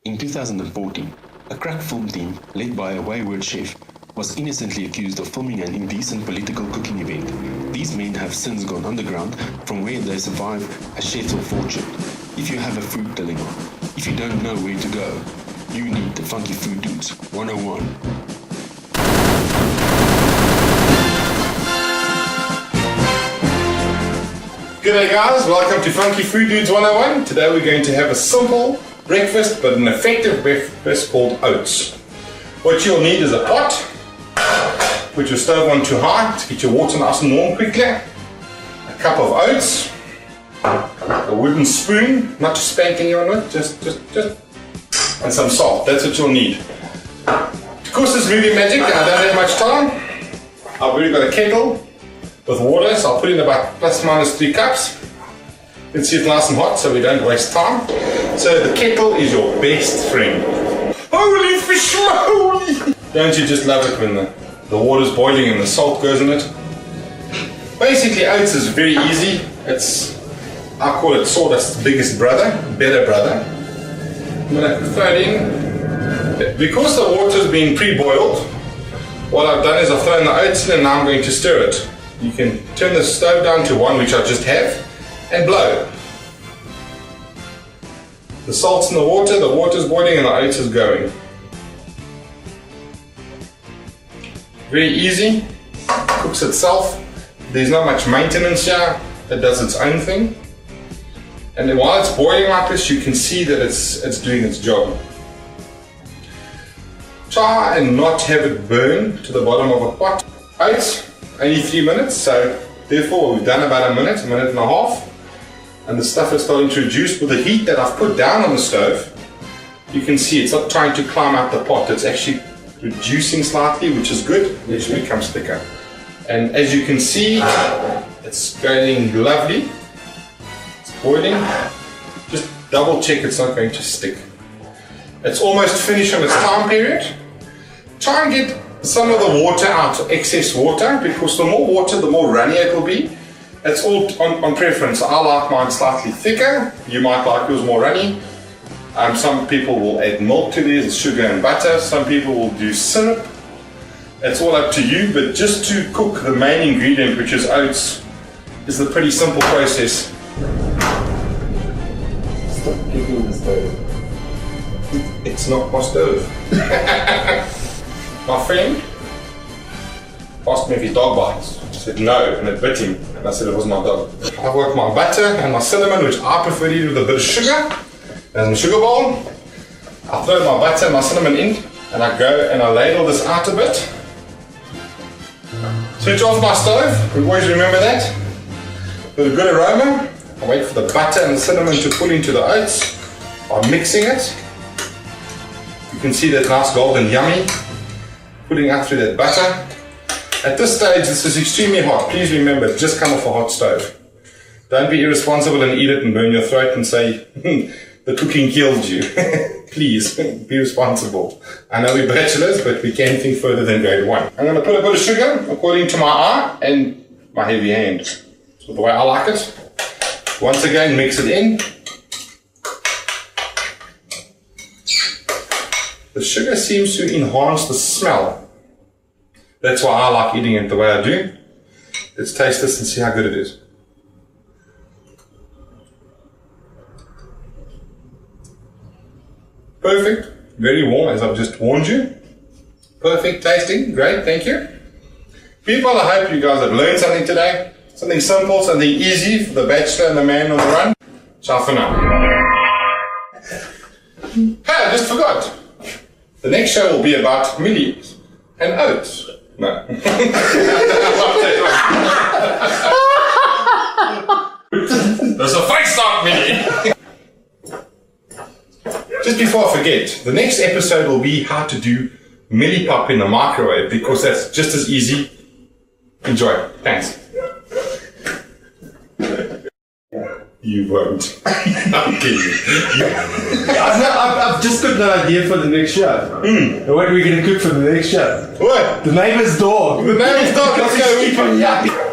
In 2014, a crack film team, led by a wayward chef, was innocently accused of filming an indecent political cooking event. These men have since gone underground, from where they survive as chefs of fortune. If you have a food dilemma, if you don't know where to go, you need the Funky Food Dudes 101. G'day guys, welcome to Funky Food Dudes 101. Today we're going to have a simple breakfast but an effective breakfast called oats. What you'll need is a pot. Put your stove on too high to get your water nice and warm quickly. A cup of oats. A wooden spoon, not to spank anyone with, just. And some salt, that's what you'll need. Of course this is movie magic and I don't have much time. I've already got a kettle with water, so I'll put in about plus minus 3 cups. You can see it's nice and hot so we don't waste time. So the kettle is your best friend. Holy fish moly! Don't you just love it when the water's boiling and the salt goes in it? Basically oats is very easy. I call it sawdust's biggest brother, better brother. I'm going to throw it in. Because the water's been pre-boiled, what I've done is I've thrown the oats in and now I'm going to stir it. You can turn the stove down to 1, which I just have, and blow. The salt's in the water's boiling and the oats is going. Very easy, cooks itself. There's not much maintenance here, it does its own thing. And then while it's boiling like this, you can see that it's doing its job. Try and not have it burn to the bottom of a pot. Oats, only 3 minutes, so therefore we've done about a minute and a half. And the stuff is starting to reduce with the heat that I've put down on the stove. You can see it's not trying to climb out the pot, it's actually reducing slightly, which is good, it should become thicker. And as you can see, it's going lovely. It's boiling. Just double check it's not going to stick. It's almost finished on its time period. Try and get some of the water out, excess water, because the more water, the more runny it will be. It's all on preference. I like mine slightly thicker. You might like yours more runny. Some people will add milk to theirs, sugar and butter. Some people will do syrup. It's all up to you, but just to cook the main ingredient, which is oats, is a pretty simple process. Stop kicking the stove. It's not my stove. My friend asked me if his dog bites. I said no, and it bit him. And I said it was my dog. I've got my butter and my cinnamon, which I prefer to eat with a bit of sugar. There's my sugar bowl. I throw my butter and my cinnamon in, and I go and I ladle this out a bit. Switch off my stove, we always remember that. With a good aroma, I wait for the butter and the cinnamon to pull into the oats. I'm mixing it. You can see that nice golden yummy putting out through that butter. At this stage, this is extremely hot. Please remember, just come off a hot stove. Don't be irresponsible and eat it and burn your throat and say, the cooking killed you. Please, be responsible. I know we're bachelors, but we can't think further than grade 1. I'm going to put a bit of sugar according to my eye and my heavy hand. So the way I like it. Once again, mix it in. The sugar seems to enhance the smell. That's why I like eating it the way I do. Let's taste this and see how good it is. Perfect, very warm as I've just warned you. Perfect tasting, great, thank you. People, I hope you guys have learned something today. Something simple, something easy for the bachelor and the man on the run. Ciao for now. Hey, I just forgot. The next show will be about millies and oats. No. There's a fight start, Minnie! Just before I forget, the next episode will be how to do milli pop in the microwave, because that's just as easy. Enjoy. Thanks. You won't. I'm kidding. I've just got an idea for the next show. What are we going to cook for the next show? What? The neighbour's dog. The neighbour's dog. Let's go. Keep on yapping.